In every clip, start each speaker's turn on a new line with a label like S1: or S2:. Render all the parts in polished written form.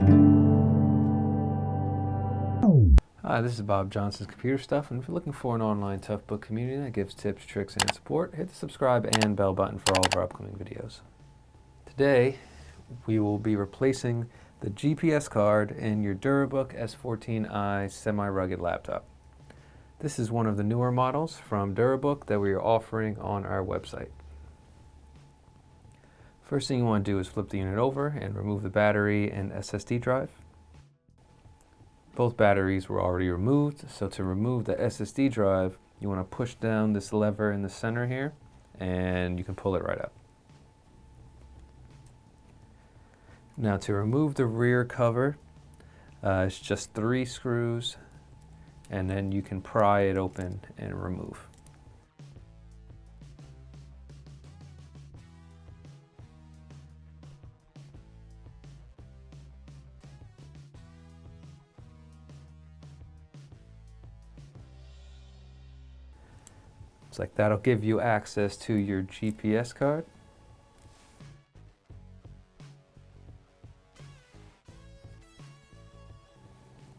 S1: Hi, this is Bob Johnson's Computer Stuff, and if you're looking for an online Toughbook community that gives tips, tricks, and support, hit the subscribe and bell button for all of our upcoming videos. Today, we will be replacing the GPS card in your Durabook S14i semi-rugged laptop. This is one of the newer models from Durabook that we are offering on our website. First thing you want to do is flip the unit over and remove the battery and SSD drive. Both batteries were already removed, so to remove the SSD drive, you want to push down this lever in the center here, and you can pull it right out. Now to remove the rear cover, it's just 3 screws, and then you can pry it open and remove. It's like that'll give you access to your GPS card.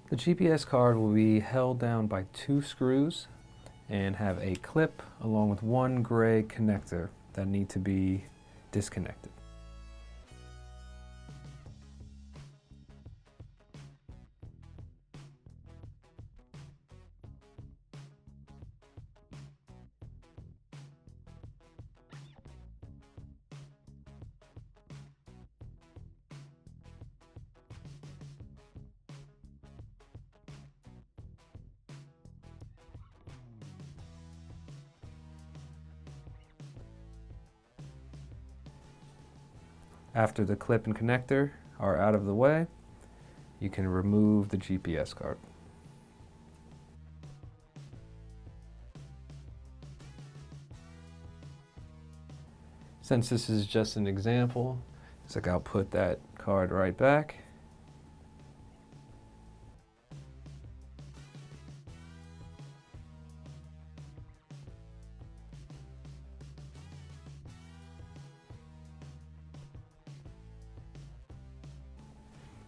S1: The GPS card will be held down by 2 screws and have a clip along with 1 gray connector that need to be disconnected. After the clip and connector are out of the way, you can remove the GPS card. Since this is just an example, it's like I'll put that card right back.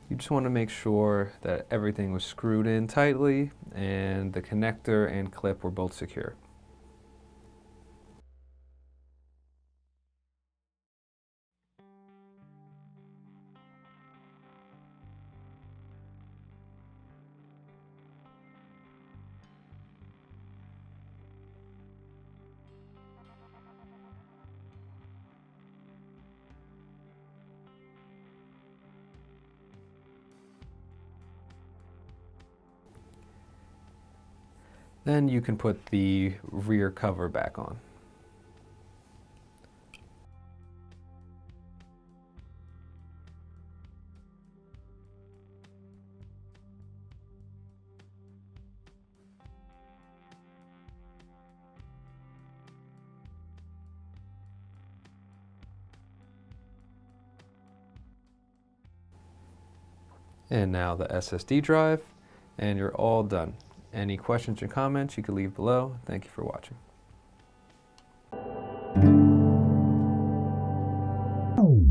S1: You just want to make sure that everything was screwed in tightly and the connector and clip were both secure. Then you can put the rear cover back on. And now the SSD drive, and you're all done. Any questions or comments you can leave below. Thank you for watching.